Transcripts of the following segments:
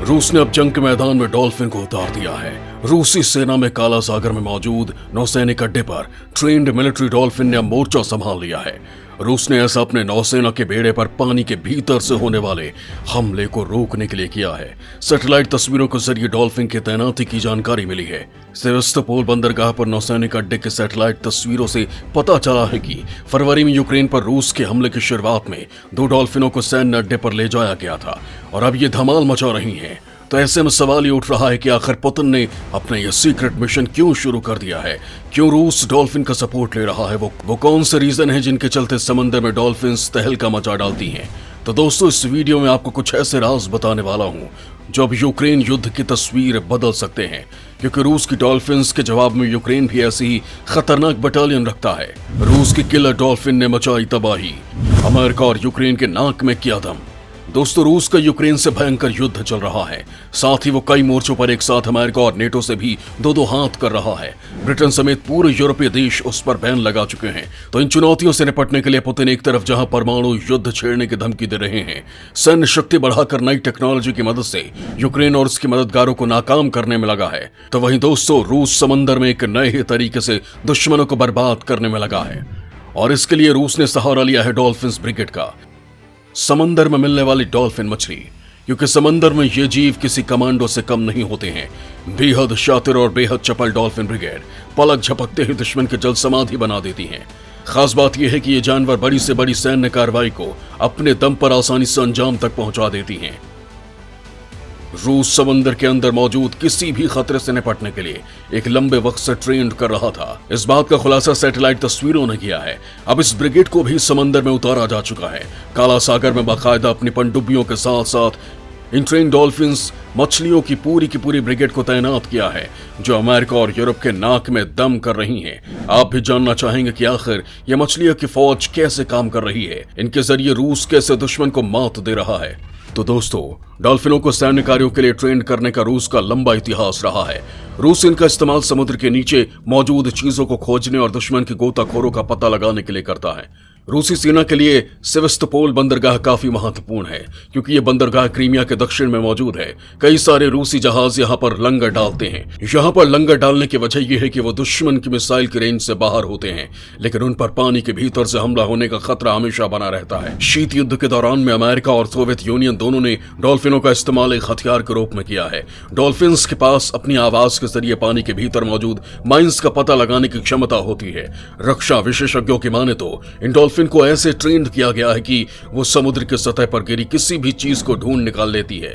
रूस ने अब जंग के मैदान में डॉल्फिन को उतार दिया है। रूसी सेना में काला सागर में मौजूद नौसैनिक अड्डे पर ट्रेंड मिलिट्री डॉल्फिन ने अब मोर्चा संभाल लिया है। रूस ने ऐसा अपने नौसेना के बेड़े पर पानी के भीतर से होने वाले हमले को रोकने के लिए किया है। सैटेलाइट तस्वीरों के जरिए डॉल्फिन की तैनाती की जानकारी मिली है। सेवास्तोपोल बंदरगाह पर नौसैनिक अड्डे के सैटेलाइट तस्वीरों से पता चला है कि फरवरी में यूक्रेन पर रूस के हमले की शुरुआत में 2 डॉल्फिनों को सैन्य अड्डे पर ले जाया गया था और अब ये धमाल मचा रही हैं। तो ऐसे में सवाल ये उठ रहा है कि आखिर पुतिन ने अपना यह सीक्रेट मिशन क्यों शुरू कर दिया है? क्यों रूस डॉल्फिन का सपोर्ट ले रहा है? वो कौन से रीजन है जिनके चलते समंदर में डॉल्फिन्स तहलका मचा डालती हैं? तो दोस्तों, इस वीडियो में आपको कुछ ऐसे राज बताने वाला हूं जो अब यूक्रेन युद्ध की तस्वीर बदल सकते हैं, क्योंकि रूस की डॉल्फिन्स के जवाब में यूक्रेन भी ऐसी ही खतरनाक बटालियन रखता है। रूस की किलर डॉल्फिन ने मचाई तबाही, अमेरिका और यूक्रेन के नाक में किया दम। दोस्तों, रूस का यूक्रेन से भयंकर युद्ध चल रहा है। साथ ही वो कई मोर्चों पर एक साथ अमेरिका और नेटो से भी दो हाथ कर रहा है। ब्रिटेन समेत पूरे यूरोपीय देश उस पर बैन लगा चुके हैं। तो इन चुनौतियों से निपटने के लिए पुतिन एक तरफ जहां परमाणु युद्ध छेड़ने की धमकी दे रहे हैं, सैन्य शक्ति बढ़ाकर नई टेक्नोलॉजी की मदद से यूक्रेन और उसके मददगारों को नाकाम करने में लगा है, तो वहीं दोस्तों रूस समंदर में एक नए तरीके से दुश्मनों को बर्बाद करने में लगा है। और इसके लिए रूस ने सहारा लिया है डॉल्फिन्स ब्रिगेड का। समंदर में मिलने वाली डॉल्फिन मछली, क्योंकि समंदर में ये जीव किसी कमांडो से कम नहीं होते हैं। बेहद शातिर और बेहद चपल डॉल्फिन ब्रिगेड पलक झपकते ही दुश्मन के जल समाधि बना देती हैं। खास बात यह है कि ये जानवर बड़ी से बड़ी सैन्य कार्रवाई को अपने दम पर आसानी से अंजाम तक पहुंचा देती हैं। रूस समंदर के अंदर मौजूद किसी भी खतरे से निपटने के लिए एक लंबे वक्त से ट्रेंड कर रहा था। इस बात का खुलासा सैटेलाइट तस्वीरों ने किया है। अब इस ब्रिगेड को भी समंदर में उतारा जा चुका है। काला सागर में बाकायदा अपनी पनडुब्बियों के साथ साथ इन ट्रेन डॉल्फिन्स मछलियों की पूरी ब्रिगेड को तैनात किया है, जो अमेरिका और यूरोप के नाक में दम कर रही हैं। आप भी जानना चाहेंगे कि आखिर ये मछलियों की फौज कैसे काम कर रही है, इनके जरिए रूस कैसे दुश्मन को मात दे रहा है। तो दोस्तों, डॉल्फिनों को सैन्य कार्यों के लिए ट्रेन करने का रूस का लंबा इतिहास रहा है। रूस इनका इस्तेमाल समुद्र के नीचे मौजूद चीजों को खोजने और दुश्मन के गोताखोरों का पता लगाने के लिए करता है। रूसी सेना के लिए सेवास्तोपोल बंदरगाह काफी महत्वपूर्ण है, क्योंकि यह बंदरगाह क्रीमिया के दक्षिण में मौजूद है। कई सारे रूसी जहाज यहाँ पर लंगर डालते हैं। यहाँ पर लंगर डालने की वजह यह है कि वो दुश्मन की मिसाइल की रेंज से बाहर होते हैं, लेकिन उन पर पानी के भीतर से हमला होने का खतरा हमेशा बना रहता है। शीत युद्ध के दौरान में अमेरिका और सोवियत यूनियन दोनों ने डॉल्फिनों का इस्तेमाल एक हथियार के रूप में किया है। डॉल्फिन्स के पास अपनी आवाज के जरिए पानी के भीतर मौजूद माइंस का पता लगाने की क्षमता होती है। रक्षा विशेषज्ञों की माने तो इन डॉल्फिन को ऐसे ट्रेंड किया गया है कि वो समुद्र की सतह पर गिरी किसी भी चीज को ढूंढ निकाल लेती है,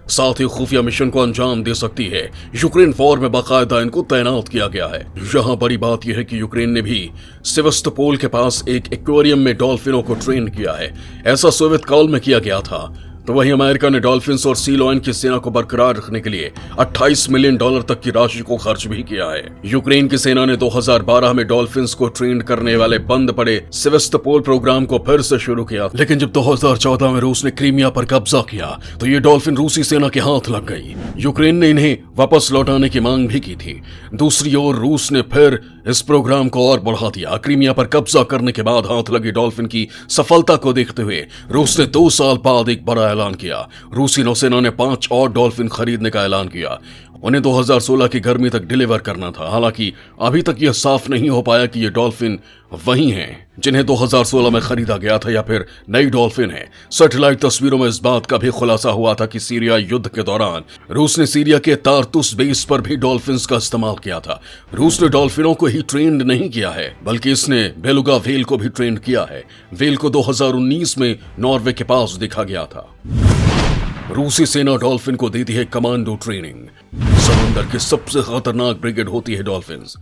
साथ ही खुफिया मिशन को अंजाम दे सकती है। यूक्रेन फौज में बाकायदा इनको तैनात किया गया है। यहाँ बड़ी बात यह है कि यूक्रेन ने भी सेवास्तोपोल के पास एक एक्वेरियम में डॉल्फिनों को ट्रेन किया है। ऐसा सोवियत काल में किया गया था। तो वहीं अमेरिका ने डॉल्फिन्स और सी लॉयन की सेना को बरकरार रखने के लिए $28 मिलियन तक की राशि को खर्च भी किया है। यूक्रेन की सेना ने 2012 में डॉल्फिन्स को ट्रेन करने वाले बंद पड़े सेवास्तोपोल प्रोग्राम को फिर से शुरू किया, लेकिन जब 2014 में रूस ने क्रीमिया पर कब्जा किया तो ये डॉल्फिन रूसी सेना के हाथ लग गई। यूक्रेन ने इन्हें वापस लौटाने की मांग भी की थी। दूसरी ओर रूस ने फिर इस प्रोग्राम को और बढ़ा दिया। क्रीमिया पर कब्जा करने के बाद हाथ लगी डॉल्फिन की सफलता को देखते हुए रूस ने 2 साल बाद एक बड़ा ऐलान किया। रूसी नौसेना ने 5 और डॉल्फिन खरीदने का ऐलान किया। उन्हें 2016 की गर्मी तक डिलीवर करना था। हालांकि अभी तक यह साफ नहीं हो पाया कि ये डॉल्फिन वही हैं जिन्हें 2016 में खरीदा गया था या फिर नई डॉल्फिन है। सैटेलाइट तस्वीरों में इस बात का भी खुलासा हुआ था कि सीरिया युद्ध के दौरान रूस ने सीरिया के तारतुस बेस पर भी डॉल्फिन्स का इस्तेमाल किया था। रूस ने डॉल्फिनों को ही ट्रेंड नहीं किया है, बल्कि इसने बेलुगा व्हेल को भी ट्रेंड किया है। व्हेल को 2019 में नॉर्वे के पास देखा गया था। रूसी सेना डॉल्फिन को देती है कमांडो ट्रेनिंग। समुद्र की सबसे खतरनाक ब्रिगेड होती है डॉल्फिन्स।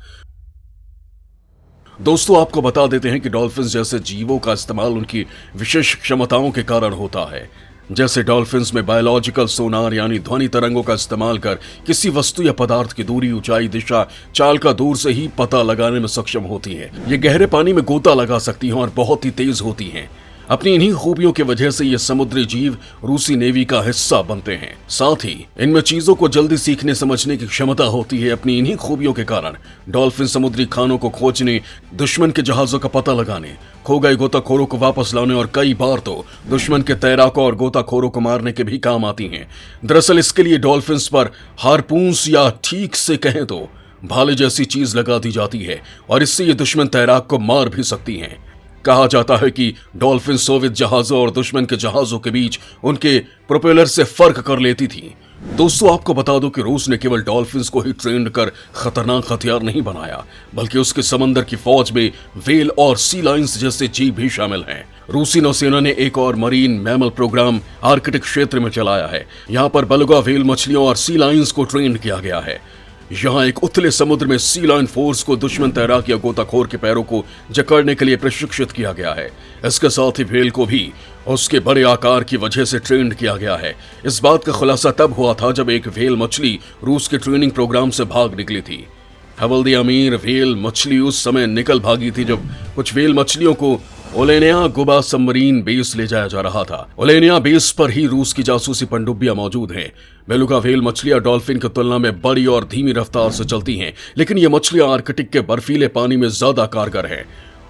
दोस्तों, आपको बता देते हैं कि डॉल्फिन्स जैसे जीवों का इस्तेमाल उनकी विशेष क्षमताओं के कारण होता है। जैसे डॉल्फिन्स में बायोलॉजिकल सोनार यानी ध्वनि तरंगों का इस्तेमाल कर किसी वस्तु या पदार्थ की दूरी, ऊंचाई, दिशा, चाल का दूर से ही पता लगाने में सक्षम होती है। ये गहरे पानी में गोता लगा सकती हैं और बहुत ही तेज होती हैं। अपनी इन्हीं खूबियों की वजह से ये समुद्री जीव रूसी नेवी का हिस्सा बनते हैं। साथ ही इनमें चीजों को जल्दी सीखने समझने की क्षमता होती है। अपनी इन्हीं खूबियों के कारण डॉल्फिन समुद्री खानों को खोजने, दुश्मन के जहाजों का पता लगाने, खो गए गोताखोरों को वापस लाने और कई बार तो दुश्मन के तैराकों और गोताखोरों को मारने के भी काम आती हैं। दरअसल इसके लिए डॉल्फिन्स पर हारपून्स या ठीक से कहें तो भाले जैसी चीज लगा दी जाती है और इससे ये दुश्मन तैराक को मार भी सकती हैं। कहा जाता है कि डॉल्फिन सोवियत जहाजों और दुश्मन के जहाजों के बीच उनके प्रोपेलर से फर्क कर लेती थी। दोस्तों, आपको बता दो कि रूस ने केवल डॉल्फिन्स को ही ट्रेंड कर खतरनाक हथियार नहीं बनाया, बल्कि उसके समंदर की फौज में व्हेल और सी लायंस जैसे जीव भी शामिल हैं। रूसी नौसेना ने एक और मरीन मैमल प्रोग्राम आर्कटिक क्षेत्र में चलाया है। यहाँ पर बलुगा व्हेल मछलियों और सी लायंस को ट्रेंड किया गया है। यहाँ एक उथले समुद्र में सी लायन फोर्स को दुश्मन तैराक या गोताखोर के पैरों को जकड़ने के लिए प्रशिक्षित किया गया है। इसके साथ ही व्हेल को भी उसके बड़े आकार की वजह से ट्रेंड किया गया है। इस बात का खुलासा तब हुआ था जब एक व्हेल मछली रूस के ट्रेनिंग प्रोग्राम से भाग निकली थी। हवल्दी अमीर व्हेल मछली उस समय निकल भागी थी जब कुछ व्हेल मछलियों को ओलेनिया गुबा सबमरीन बेस ले जाया जा रहा था। ओलेनिया बेस पर ही रूस की जासूसी पनडुब्बियां मौजूद हैं। बेलुगा व्हेल मछलियां डॉल्फिन की तुलना में बड़ी और धीमी रफ्तार से चलती हैं, लेकिन ये मछलियां आर्कटिक के बर्फीले पानी में ज्यादा कारगर हैं।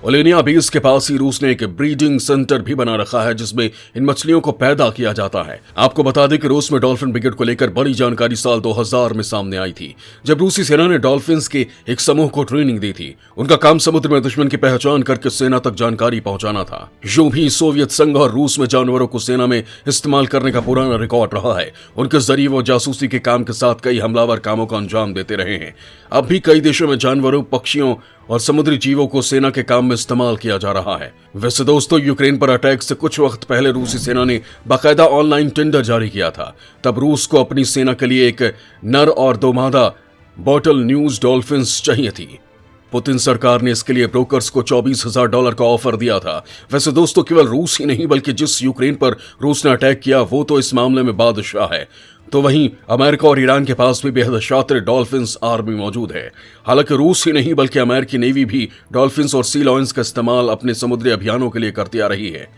ओलेनिया बेस के पास ही रूस ने एक ब्रीडिंग सेंटर भी बना रखा है जिसमें इन मछलियों को पैदा किया जाता है। आपको बता दें कि रूस में डॉल्फिन ब्रिगेड को लेकर बड़ी जानकारी साल 2000 में सामने आई थी, जब रूसी सेना ने डॉल्फिन्स के एक समूह को ट्रेनिंग दी थी। उनका काम समुद्र में दुश्मन की पहचान करके सेना तक जानकारी पहुंचाना था। यूं भी सोवियत संघ और रूस में जानवरों को सेना में इस्तेमाल करने का पुराना रिकॉर्ड रहा है। उनके जरिए वो जासूसी के काम के साथ कई हमलावर कामों का अंजाम देते रहे हैं। अब भी कई देशों में जानवरों, पक्षियों और समुद्री जीवों को सेना के काम में इस्तेमाल किया जा रहा है। वैसे दोस्तों, यूक्रेन पर अटैक से कुछ वक्त पहले रूसी सेना ने बाकायदा ऑनलाइन टेंडर जारी किया था। तब रूस को अपनी सेना के लिए एक नर और दो मादा बॉटल न्यूज डॉल्फिन्स चाहिए थी। पुतिन सरकार ने इसके लिए ब्रोकर्स को $24,000 का ऑफर दिया था। वैसे दोस्तों, केवल रूस ही नहीं बल्कि जिस यूक्रेन पर रूस ने अटैक किया वो तो इस मामले में बादशाह है, तो वहीं अमेरिका और ईरान के पास भी बेहद शातिर डॉल्फिन्स आर्मी मौजूद है। हालांकि रूस ही नहीं बल्कि अमेरिकी नेवी भी डॉल्फिन्स और सी लायंस का इस्तेमाल अपने समुद्री अभियानों के लिए करती आ रही है।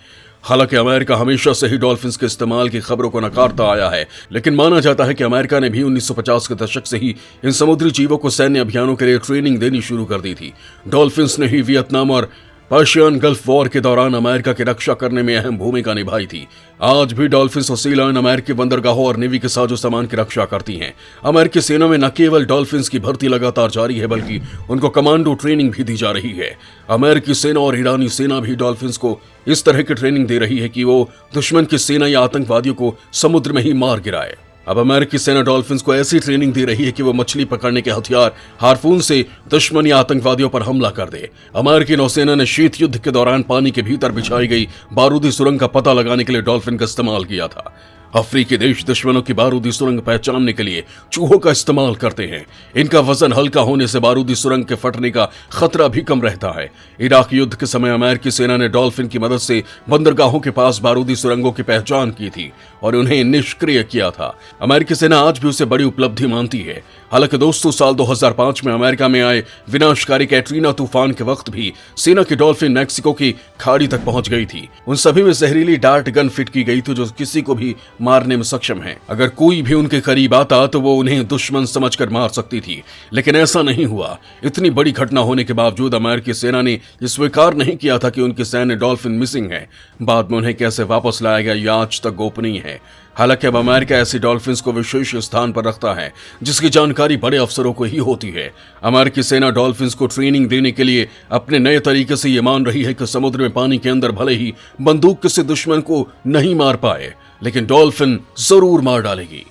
हालांकि अमेरिका हमेशा से ही डॉल्फिन्स के इस्तेमाल की खबरों को नकारता आया है, लेकिन माना जाता है कि अमेरिका ने भी 1950 के दशक से ही इन समुद्री जीवों को सैन्य अभियानों के लिए ट्रेनिंग देनी शुरू कर दी थी। डॉल्फिन्स ने ही वियतनाम और पर्शियन गल्फ वॉर के दौरान अमेरिका की रक्षा करने में अहम भूमिका निभाई थी। आज भी डॉल्फिन्स और सी लायन अमेरिकी बंदरगाहों और नेवी के साजो सामान की रक्षा करती हैं। अमेरिकी सेना में न केवल डॉल्फिन्स की भर्ती लगातार जारी है बल्कि उनको कमांडो ट्रेनिंग भी दी जा रही है। अमेरिकी सेना और ईरानी सेना भी डॉल्फिन्स को इस तरह की ट्रेनिंग दे रही है कि वो दुश्मन की सेना या आतंकवादियों को समुद्र में ही मार गिराए। अब अमेरिकी सेना डॉल्फिन्स को ऐसी ट्रेनिंग दे रही है कि वो मछली पकड़ने के हथियार हार्पून से दुश्मन या आतंकवादियों पर हमला कर दे। अमेरिकी नौसेना ने शीत युद्ध के दौरान पानी के भीतर बिछाई गई बारूदी सुरंग का पता लगाने के लिए डॉल्फिन का इस्तेमाल किया था। अफ्रीकी देश दुश्मनों की बारूदी सुरंग पहचानने के लिए चूहों का इस्तेमाल करते हैं। इनका वजन हल्का होने से बारूदी सुरंग के फटने का खतरा भी कम रहता है। इराक युद्ध के समय अमेरिकी सेना ने डॉल्फिन की मदद से बंदरगाहों के पास बारूदी सुरंगों की पहचान की थी और उन्हें निष्क्रिय किया था। अमेरिकी सेना आज भी उसे बड़ी उपलब्धि मानती है। हालांकि दोस्तों, साल 2005 में अमेरिका में आए विनाशकारी कैटरीना तूफान के वक्त भी सेना की डॉल्फिन मैक्सिको की खाड़ी तक पहुंच गई थी। उन सभी में जहरीली डार्ट गन फिट की गई थी जो किसी को भी मारने में सक्षम है। अगर कोई भी उनके करीब आता तो वो उन्हें दुश्मन समझकर मार सकती थी, लेकिन ऐसा नहीं हुआ। इतनी बड़ी घटना होने के बावजूद अमेरिकी सेना ने यह स्वीकार नहीं किया था कि उनकी सैन्य डॉल्फिन मिसिंग है। बाद में उन्हें कैसे वापस लाया गया यह आज तक गोपनीय है। हालांकि अब अमेरिका ऐसी डॉल्फिन्स को विशेष स्थान पर रखता है जिसकी जानकारी बड़े अफसरों को ही होती है। अमेरिकी सेना डॉल्फिन्स को ट्रेनिंग देने के लिए अपने नए तरीके से ये मान रही है कि समुद्र में पानी के अंदर भले ही बंदूक किसी दुश्मन को नहीं मार पाए, लेकिन डॉल्फिन जरूर मार डालेगी।